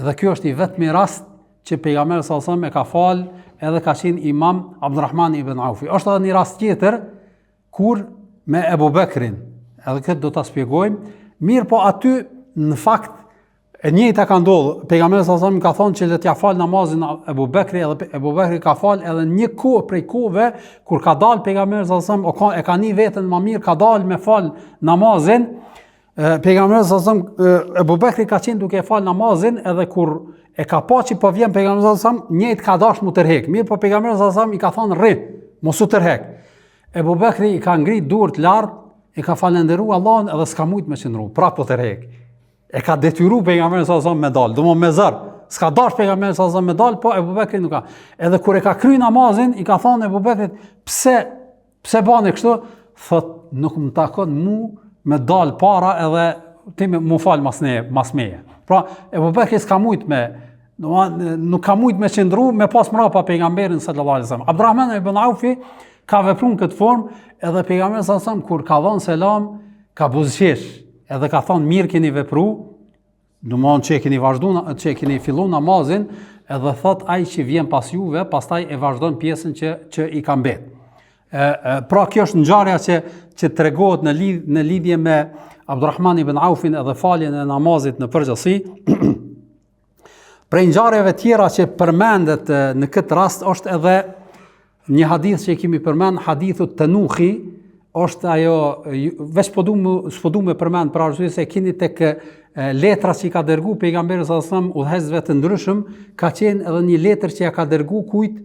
Edhe kjo është i vetmi rast që pejgamberi sallallahu alajhi wasallam e ka fal edhe ka qenë imam Abdurrahman ibn Aufi. Është edhe një rast tjetër kur me Ebu Bekrin, edhe këtë do ta shpjegojmë. Mirë, po aty në fakt e njëjta ka ndodhur. Pejgamberi sallallahu alajhi wasallam ka thonë që le t'ja fal namazin Ebu Bekri, edhe Ebu Bekri ka fal, edhe një kohë prej kohëve kur ka dalë pejgamberi sallallahu alajhi wasallam, e ka një veten më mirë, ka dalë me fal namazin. Pejgamberi sallallahu alajhi wasallam, Ebu Bekri ka qenë duke fal namazin, edhe kur e ka pa që po vjen pejgamberi sallallahu alajhi wasallam, njëjtë ka dashur mu tërhek. Mirë, po pejgamberi sallallahu alajhi wasallam i ka thonë rri, mos u tërhek. Ebu Bekri i ka ngrit durët lart, i ka falendëruar Allahun edhe s'ka mujt me qëndru, prapë po tërhek. E ka detyruar pejgamberin sallallahu alajhi wasallam me dal, domthonë me zor. S'ka dash pejgamberi sallallahu alajhi wasallam me dal, po Ebu Bekri nuk ka. Edhe kur e ka kry namazin, i ka thonë Ebu Bekrit, pse bani kështu? Thot, nuk më takon mu me dal para edhe ti më fal mas meje. Pra Ebu Bekri s'ka mujt nuk ka mujt me qëndru me pas mrapa pejgamberin sallallahu alajhi wasallam. Abdurrahman ibn Aufi ka vepruar këtë formë, edhe pejgamberi sallallahu alajhi wasallam kur ka dhënë selam, ka buzëqesh, edhe ka thonë mirë keni vepruar, domthonjë që keni vazhduar, që keni filluar namazin, edhe thot ai që vjen pas juve, pastaj e vazhdon pjesën që i ka mbet. Pra kjo është ngjarja që tregohet në lidhje me Abdurrahman ibn Aufin edhe faljen e namazit në përgjithësi. Prej ngjarjeve tjera që përmendet në këtë rast është edhe një hadith që kemi përmend, hadithu Tanuhi, është ajo, veç s'po du me përmend për arsye se keni tek letra që i ka dërguar pejgamberi sallallahu alajhi wasallam udhëhecësve të ndryshëm, ka qenë edhe një letër që ja ka dërguar kujt?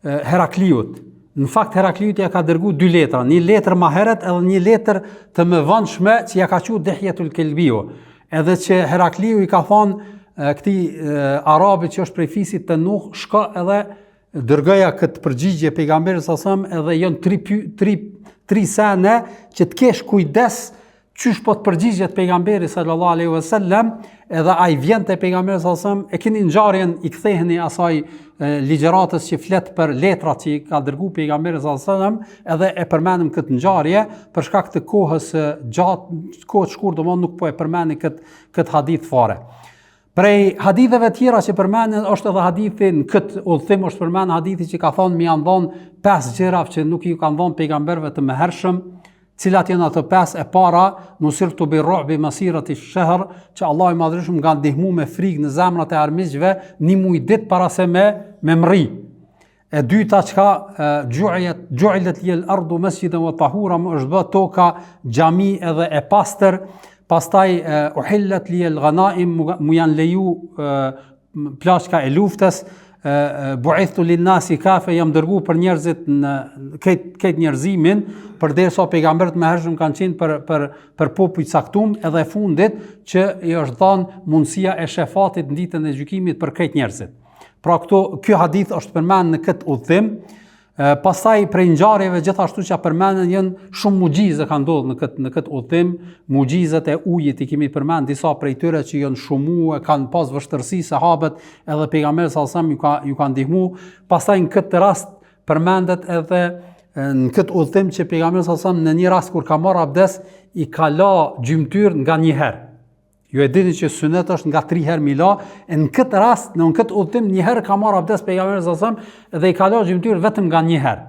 Herakliut. Në fakt Herakliut ja ka dërguar dy letra, një letër më herët edhe një letër të mëvonshme që ja ka thënë Dihyatul Kelbiu. Edhe që Herakliu i ka thonë këtij arabit që është prej fisit të Nuh, shko edhe dërgoja këtë përgjigje pejgamberit sallallahu alajhi wasallam, edhe janë tri sene që të kesh kujdes qysh po të përgjigjet pejgamberi sallallahu alaihi wasallam, edhe ai vjen te pejgamberi sallallahu alaihi wasallam. E keni ngjarjen, i ktheheni asaj ligjëratës që flet për letrat që i ka dërguar pejgamberi sallallahu alaihi wasallam, edhe e përmendëm këtë ngjarje për shkak të kohës gjatë, kohë të shkurtër, domosdoshmë nuk po e përmendni këtë hadith fare. Prej haditheve tjera që përmenden është edhe hadithi në këtë udhëtim, është përmend hadithi që ka thonë mi janë dhënë 5 gjëra që nuk i kanë dhënë pejgamberëve të mëhershëm, cilat janë ato 5. E para, nusirtu bi ru'bi masirati shahr, që Allahu i Madhërisht nga ndihmu me frikë në zemrat e armiqve një muaj ditë para se me mri. E dyta, çka ju'ilat lil ardu masjidan wa tahura, është bë toka xhami edhe e pastër. Pastaj uhillat li al-ghanaim, mu janë leju plashka e luftës, bu'ithtu lin-nasi kafe, jam dërguar për njerëzit në këtë njerëzimin, përderisa pejgamberët më hershëm kanë qenë për popull të caktuar, edhe e fundit që i është dhënë mundësia e shefatit në ditën e gjykimit për këtë njerëzit. Pra ky hadith është përmend në këtë udhtim. Pastaj prej ngjarjeve gjithashtu që përmenden janë shumë mugjizë kanë ndodhur në këtë udhtim, mugjizat e ujit i kemi përmend disa prej tyre që janë shumuar, kanë pas vështirësi sahabët, edhe pejgamberi sallallahu alajhi wasallam ju kanë ndihmuar. Pastaj në këtë rast përmendet edhe në këtë udhtim që pejgamberi sallallahu alajhi wasallam në një rast kur ka marrë abdes i ka la gjymtyr nga një herë. Ju e dini që sunet është nga 3 herë mila, e në këtë rast, në këtë udhtim, një herë ka marrë abdes pejgamberi sallallahu alajhi wasallam dhe i ka lënë gjymtyrë vetëm nga një herë.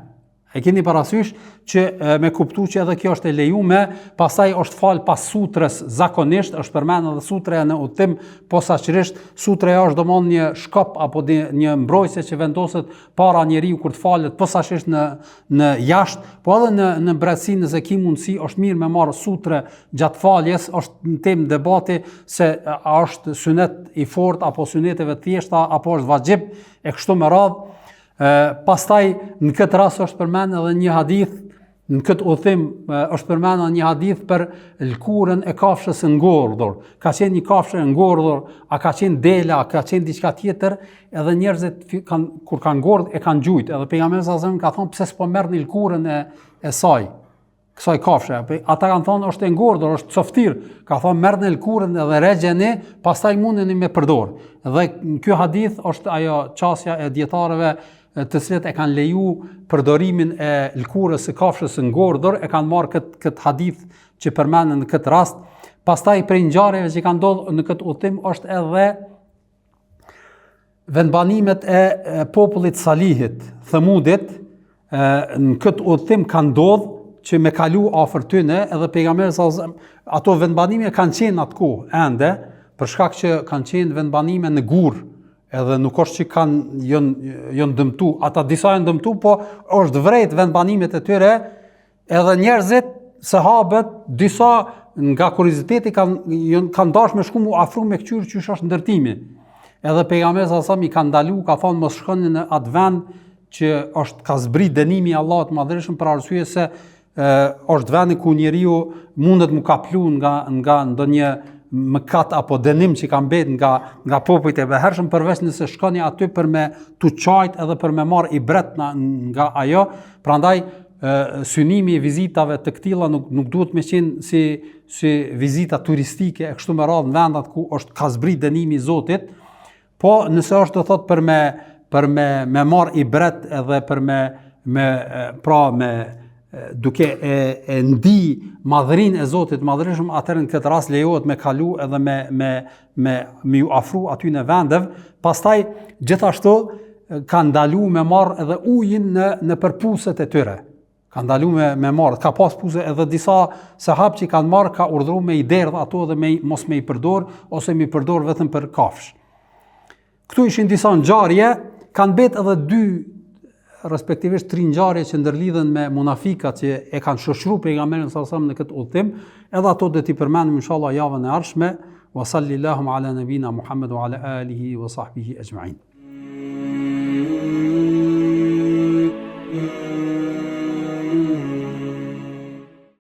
E keni parasysh që me kuptu që edhe kjo është e lejuar, pastaj është fal pas sutrës zakonisht, është përmendur edhe sutraja në udhtim posaçërisht. Sutraja është domosdoshmë një shkop apo një mbrojtëse që vendoset para njeriu kur të falet posaçërisht në jashtë, po edhe në brendësi nëse ki mundësi është mirë me marrë sutre gjatë faljes. Është në temë debati se a është sunet i fortë apo suneteve të thjeshta apo është vajxhib e kështu me radhë. Pastaj në këtë rast është përmendur edhe një hadith, në këtë udhim është përmendur një hadith për lkurën e kafshës së ngordhur. Ka qenë një kafshë e ngordhur, a ka qenë dela, a ka qenë diçka tjetër, edhe njerëzit kur kanë ngordh e kanë gjujt. Edhe pejgamberi sallallahu alajhi wasallam ka thonë pse s'po merrni lkurën e saj, kësaj kafshë. Ata kanë thonë është e ngordhur, është coftir. Ka thonë merrni lkurën edhe regjeni, pastaj mundeni me përdor. Dhe ky hadith është ajo çësia e dietarëve të cilët e kanë leju përdorimin e lkurës së kafshës së ngordhur, e kanë marrë këtë hadith që përmenden në këtë rast. Pastaj prej ngjarjeve që kanë ndodhur në këtë udhtim është edhe vendbanimet e popullit Salihit, Thamudit. Në këtë udhtim kanë ndodhur që me kalu afër tyne, edhe pejgamberi sallallahu alajhi wasallam, ato vendbanime kanë qenë atko ende, për shkak që kanë qenë vendbanime në gur, edhe nuk është që janë dëmtu, ata disa janë dëmtu, po është vrejt vendbanimet e tyre, edhe njerëzit, sahabët, disa nga kurioziteti kanë dashur me shku mu afru me këqyr që është ndërtimi. Edhe pejgamberi sallallahu alajhi wasallam i ka ndalu, ka thonë mos shkoni në atë vend që është ka zbrit dënimi i Allahut të Madhërisht për arsye se është vendi ku njeriu mundet mu kaplu nga ndonjë mëkat apo dënim që ka mbet nga popujt e behershëm, përveç nëse shkoni aty për me tu çajt edhe për me marr ibret nga ajo. Prandaj synimi i vizitave të këtilla nuk duhet me qenë si vizita turistike e kështu me radhë në vendat ku është ka zbrit dënimi i Zotit, po nëse është do thot për me marr ibret edhe për me duke e ndi madhërinë e Zotit Madhërisht, atëherë në këtë rast lejohet me kalu edhe me ju afru aty në vendeve. Pastaj gjithashtu kanë ndalu me marr edhe ujin në përpuset e tyre. Kanë ndalu me marr, ka pas puse edhe disa sahabë që kanë marr, ka urdhëruar me i derdh ato dhe mos me i përdor ose me i përdor vetëm për kafsh. Këtu ishin disa ngjarje, kanë bet edhe 2 respektivisht 3 ngjarje që ndërlidhen me munafikat që e kanë shoqëruar pejgamberin sallallahu alajhi wasallam në këtë udhtim, edhe ato do t'i përmendim inshallah javën e ardhshme. Wa sallallahu ala nabina Muhammad wa ala alihi wa sahbihi ajma'in.